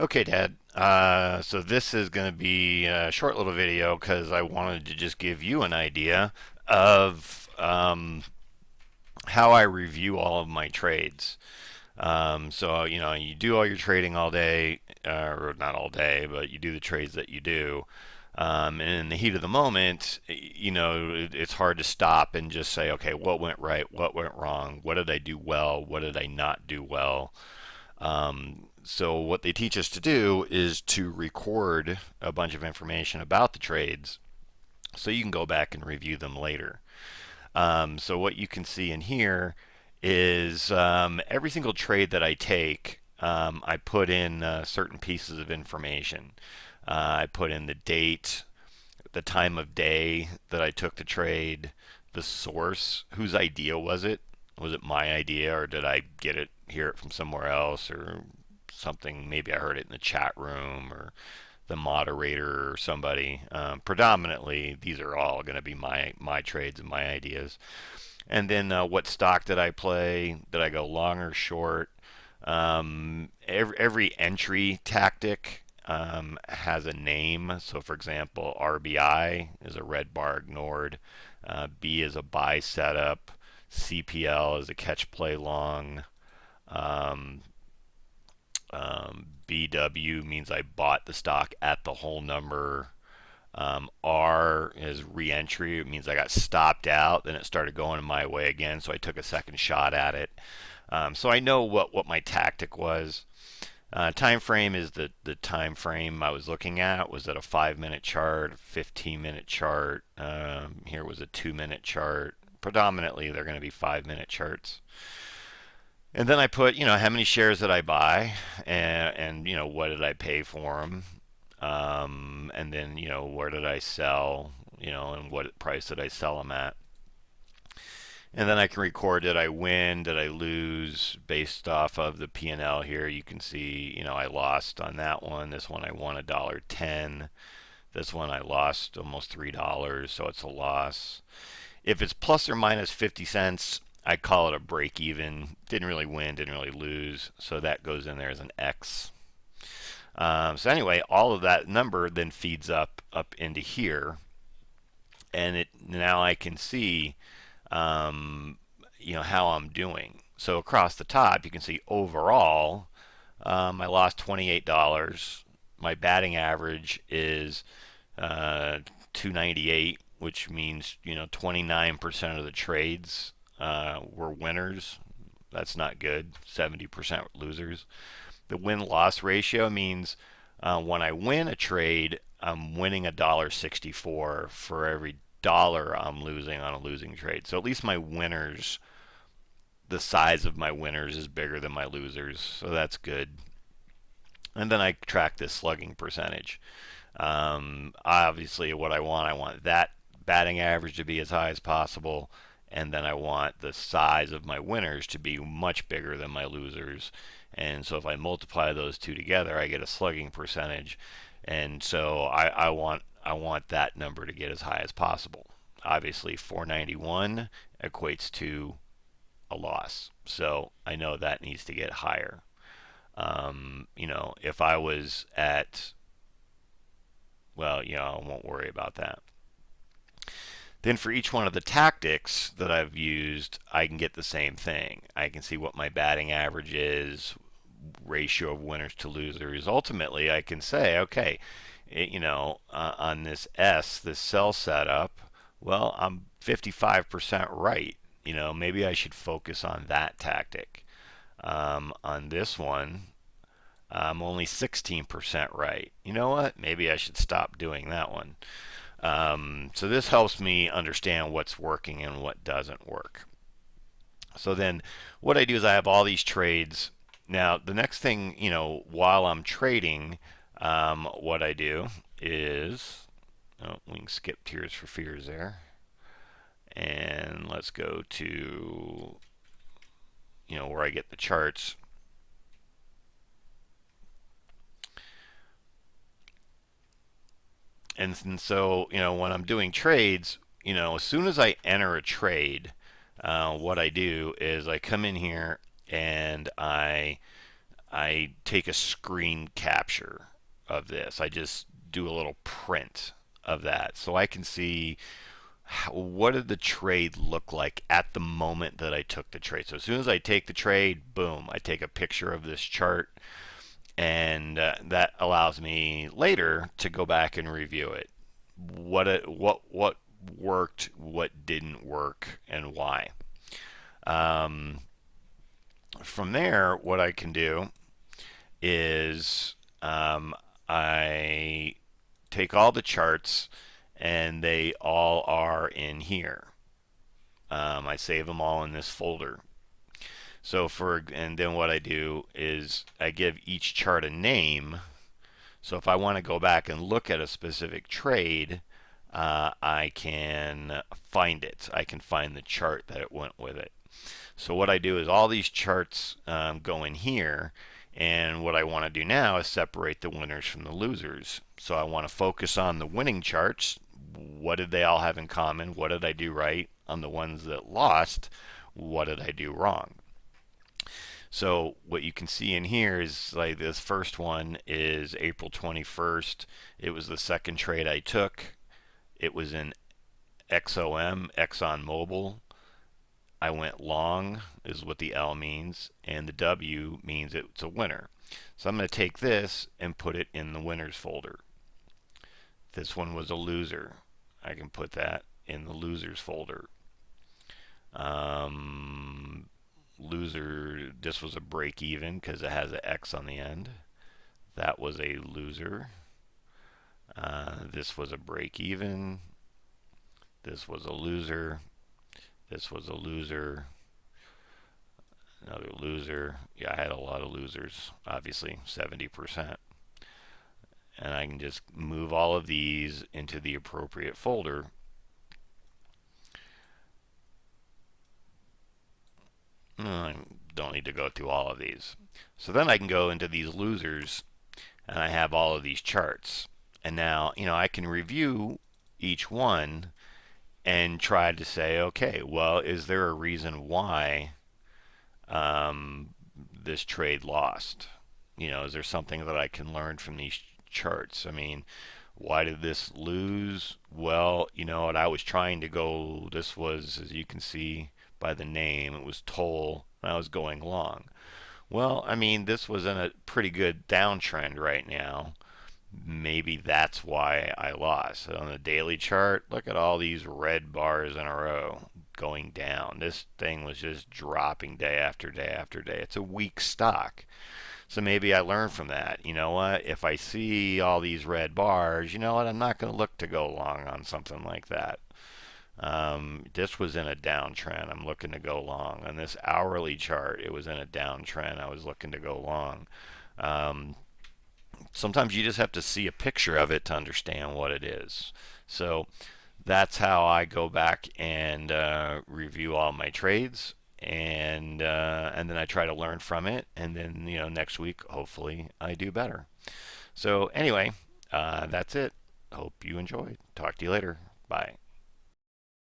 Okay, Dad. So this is going to be a short little video because I wanted to just give you an idea of how I review all of my trades. So you do all your trading all day, or not all day, but you do the trades that you do. And in the heat of the moment, it's hard to stop and just say, okay, what went right, what went wrong, what did I do well, what did I not do well. So what they teach us to do is to record a bunch of information about the trades so you can go back and review them later. So what you can see in here is every single trade that I take, I put in certain pieces of information. I put in the date, the time of day that I took the trade, the source, whose idea was it? Was it my idea, or did I hear it from somewhere else, or something? Maybe I heard it in the chat room, or the moderator, or somebody. Predominantly, these are all going to be my trades and my ideas. And then what stock did I play? Did I go long or short? Every entry tactic has a name. So, for example, RBI is a red bar ignored. B is a buy setup. CPL is a catch play long. Um, BW means I bought the stock at the whole number. R is re-entry. It means I got stopped out, then it started going my way again, so I took a second shot at it. So I know what my tactic was. Time frame is the time frame I was looking at. Was it a 5 minute chart, 15 minute chart? Here was a 2 minute chart. Predominantly, they're going to be 5 minute charts. And then I put, how many shares did I buy, and what did I pay for them, and then where did I sell, and what price did I sell them at. And then I can record, did I win, did I lose, based off of the P&L here. You can see, I lost on that one. This one I won $1.10. This one I lost almost $3, so it's a loss. If it's plus or minus 50 cents, I call it a break even. Didn't really win, didn't really lose, so that goes in there as an X. So anyway, all of that number then feeds up into here, and it now I can see how I'm doing. So across the top, you can see overall, I lost $28. My batting average is 298, which means 29% of the trades were winners. That's not good. 70% losers. The win-loss ratio means when I win a trade, I'm winning $1.64 for every dollar I'm losing on a losing trade. So at least my winners, the size of my winners is bigger than my losers, so that's good. And then I track this slugging percentage. Obviously, what I want that batting average to be as high as possible, and then I want the size of my winners to be much bigger than my losers. And so if I multiply those two together, I get a slugging percentage. And so I want that number to get as high as possible. Obviously, 491 equates to a loss, so I know that needs to get higher. If I was at, well, I won't worry about that. Then for each one of the tactics that I've used, I can get the same thing. I can see what my batting average is, ratio of winners to losers. Ultimately, I can say, okay, on this S, this sell setup, well, I'm 55% right. Maybe I should focus on that tactic. On this one, I'm only 16% right. You know what? Maybe I should stop doing that one. So this helps me understand what's working and what doesn't work. So then what I do is I have all these trades. Now, the next thing, while I'm trading, what I do is, oh, we can skip Tears for Fears there. And let's go to, where I get the charts. And so, when I'm doing trades, as soon as I enter a trade, what I do is I come in here and I take a screen capture of this. I just do a little print of that so I can see what did the trade look like at the moment that I took the trade. So as soon as I take the trade, boom, I take a picture of this chart, and that allows me later to go back and review it. What worked, what didn't work, and why. Um, from there, what I can do is I take all the charts, and they all are in here. I save them all in this folder. And then what I do is I give each chart a name. So if I want to go back and look at a specific trade, I can find it. I can find the chart that it went with it. So what I do is all these charts go in here, and what I want to do now is separate the winners from the losers. So I want to focus on the winning charts. What did they all have in common? What did I do right? On the ones that lost, what did I do wrong? So what you can see in here is like this first one is April 21st. It was the second trade I took. It was in XOM, ExxonMobil. I went long is what the L means, and the W means it's a winner. So I'm going to take this and put it in the winners folder. This one was a loser. I can put that in the losers folder. Loser, this was a break even because it has an X on the end. That was a loser. This was a break even. This was a loser. This was a loser. Another loser. Yeah, I had a lot of losers, obviously, 70%. And I can just move all of these into the appropriate folder. I don't need to go through all of these. So then I can go into these losers, and I have all of these charts. And now, I can review each one and try to say, okay, well, is there a reason why this trade lost? Is there something that I can learn from these charts? I mean, why did this lose? Well, you know what, I was trying to go, this was, as you can see by the name, it was Toll, and I was going long. Well, I mean, this was in a pretty good downtrend right now. Maybe that's why I lost. On the daily chart, look at all these red bars in a row going down. This thing was just dropping day after day after day. It's a weak stock. So maybe I learned from that. You know what? If I see all these red bars, you know what? I'm not going to look to go long on something like that. This was in a downtrend. I'm looking to go long. On this hourly chart, it was in a downtrend. I was looking to go long. Sometimes you just have to see a picture of it to understand what it is. So that's how I go back and review all my trades, and then I try to learn from it, and then next week hopefully I do better. So anyway, that's it. Hope you enjoyed. Talk to you later. Bye.